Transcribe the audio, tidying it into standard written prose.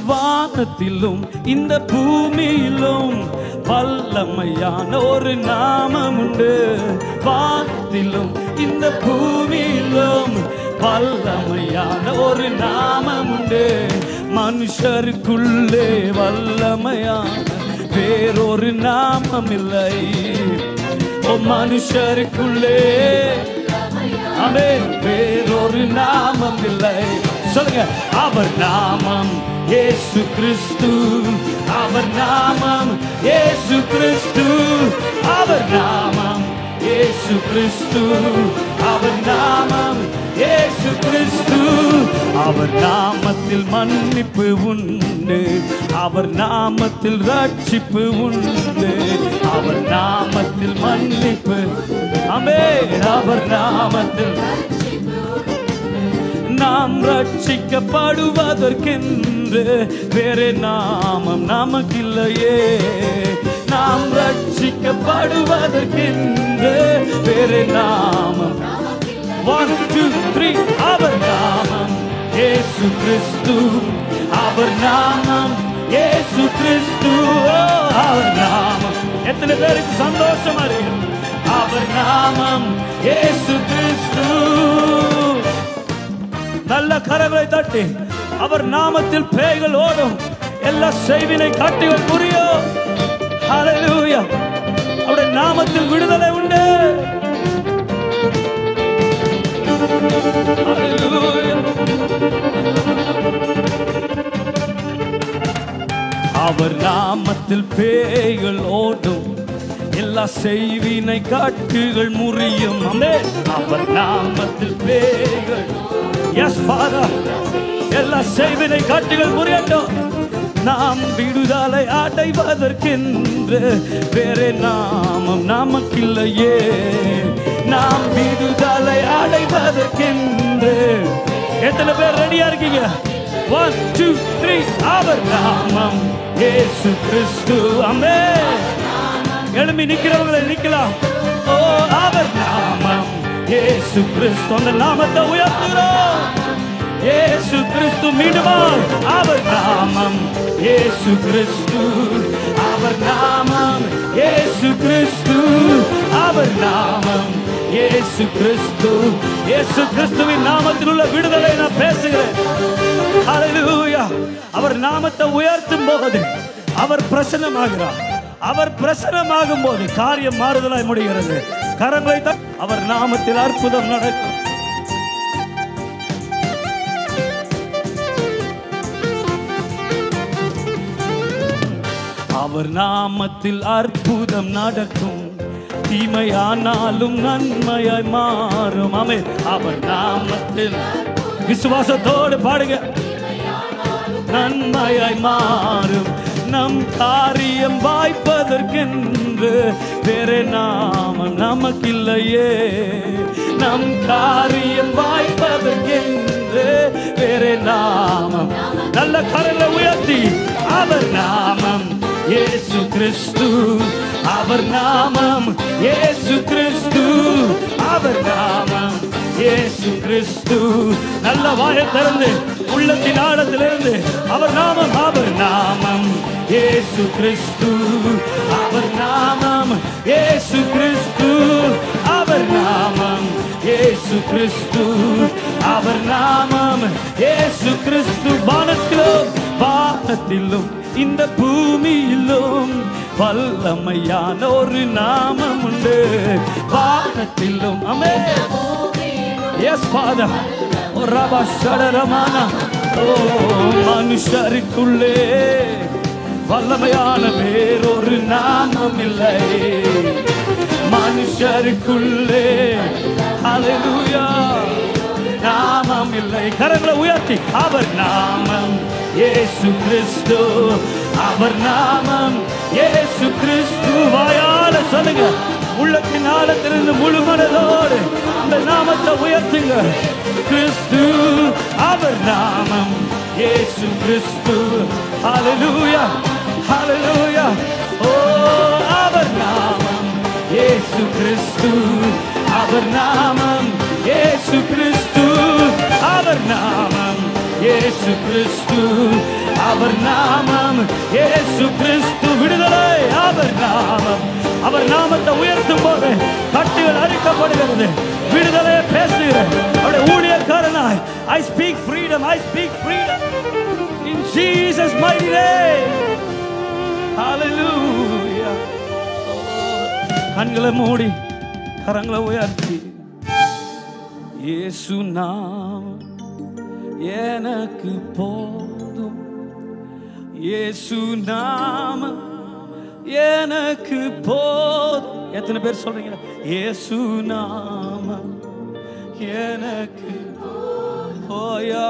வானத்திலும் இந்த பூமியிலும் வல்லமையான ஒரு நாமம் உண்டு. வானத்திலும் இந்த பூமியிலும் வல்லமையான ஒரு நாமம் உண்டு. மனுஷருக்குள்ளே வல்லமையான வேறொரு நாமம் இல்லை. ஓ மனுஷருக்குள்ளே வேறொரு நாமம் இல்லை. சொல்லுங்க, அவர் நாமம் இயேசு கிறிஸ்து. அவர் நாமம் இயேசு கிறிஸ்து. அவர் நாமம் இயேசு கிறிஸ்து. அவர் நாமம் இயேசு கிறிஸ்து. அவர் நாமத்தில் மன்னிப்பு உண்டு. அவர் நாமத்தில் ரட்சிப்பு உண்டு. அவர் நாமத்தில் மன்னிப்பு. ஆமென். அவர் நாமத்தில் நாம் ரட்சிக்கப்படுவதற்கென்று வேறே நாமம் நமக்கில்லையே. நாம் ரட்சிக்கப்படுவதற்கென்று வேறே நாமம். 1 2 3 அவர் நாமம் இயேசு கிறிஸ்து. அவர் நாமம் இயேசு கிறிஸ்து. அவர் நாமம். எத்தனை பேருக்கு சந்தோஷமா இருக்கு? அவர் நாமம் இயேசு கிறிஸ்து. நல்ல கரங்களை தட்டி அவர் நாமத்தில் பேய்கள் ஓடும், எல்லா செய்வினை காட்டிகள் புரியும். ஹல்லேலூயா. அவருடைய நாமத்தில் விடுதலை உண்டு. ஹல்லேலூயா. அவர் நாமத்தில் பேய்கள் ஓடும், எல்லா செய்வினை காட்டுகள் முறியும். ஆமென். அவர் நாமத்தில் பேய்கள். Yes father. எல்லா செய்வினை காட்டுகள் முறியட்டும். நாம் விடுதலை அடைவதற்கென்று வேறே நாமம் நமக்கில்லையே. நாம் விடுதலை அடைவதற்கென்று. எத்தனை பேர் ரெடியா இருக்கீங்க? 1 2 3 அவர் நாமம் இயேசு கிறிஸ்து. ஆமென். எழும்பி நிக்கிறவங்களை நிக்கலாம். ஓ அவர் நாமம் இயேசு கிறிஸ்து. அந்த நாமத்தை உயர்த்துகிறோம். இயேசு கிறிஸ்து. மீண்டுமா அவர் நாமம் இயேசு கிறிஸ்து. அவர் நாமம் இயேசு கிறிஸ்து. அவர் நாமம் இயேசு கிறிஸ்து. இயேசு கிறிஸ்துவின் நாமத்தில் உள்ள விடுதலை நான் பேசுகிறேன். ஹல்லேலூயா. அவர் நாமத்தை உயர்த்தும் போது அவர் பிரசன்னமாகிறார். அவர் பிரசன்னமாகும் போது காரியம் மாறுதலாய் முடிகிறது. கரங்களை அவர் நாமத்தில் அற்புதம் நடக்கும். அவர் நாமத்தில் அற்புதம் நடக்கும். தீமையானாலும் நன்மையாய் மாறும். ஆமென். அவர் நாமத்தில் விசுவாசத்தோடு பாடுங்க. நன்மையாய் மாறும். நம் காரியம் வாய்ப்பதற்கென்று வேறே நாமம் நமக்கில்லையே. நம் காரியம் வாய்ப்பதற்கென்று வேறே நாமம். நல்ல கரங்களை உயர்த்தி அவர் நாமம் இயேசு கிறிஸ்து. அவர் நாமம் இயேசு கிறிஸ்து. அவர் நாமம் இயேசு கிறிஸ்து. நல்ல வாயை திறந்து உள்ளத்தின் ஆழத்திலிருந்து அவர் நாமம். அவர் நாமம் இயேசு கிறிஸ்து. அவர் நாமம் இயேசு கிறிஸ்து. அவர் நாமம் இயேசு கிறிஸ்து. அவர் நாமம் இயேசு கிறிஸ்து. வானத்திலும் இந்த பூமியிலும் வல்லமையான ஒரு நாமம் உண்டு. வானத்திலும். ஆமென். S father. ஓ ரபா ஷடரமானா. ஓ மனுஷருக்குள்ளே வல்லமையான வேறொரு நாமம் இல்லை. மனுஷருக்குள்ளே ஹல்லேலூயா நாமம் இல்லை. கரங்களை உயர்த்தி அவர் நாமம் இயேசு கிறிஸ்து. அவர் நாமம் இயேசு கிறிஸ்து. வாயால சொல்லுங்க. உள்ளத்தின் ஆழத்திலிருந்து முழு மனதோடு அந்த நாமத்தை உயர்த்துங்க. கிறிஸ்து. அவர் நாமம் இயேசு கிறிஸ்து. ஹல்லேலூயா. ஹல்லேலூயா. ஓ அவர் நாமம் இயேசு கிறிஸ்து. அவர் நாமம் இயேசு கிறிஸ்து. அவர் நாமம் இயேசு கிறிஸ்து. அவர் நாமம் இயேசு கிறிஸ்து விடுதலை. அவர் நாமத்தை உயர்த்தும் போது கட்டுகள் அழிக்கப்படுகிறது, விடுதலை பேசுகிறேன். அவருடைய ஊழியக்காரனாய் I speak freedom in Jesus mighty name. Hallelujah. கண்களை மூடி கரங்களை உயர்த்தி, இயேசு நாமம் எனக்கு போதும், இயேசு நாமம் எனக்கு போதும். எத்தனை பேர் சொல்றீங்க இயேசு நாமம் எனக்கு போயா?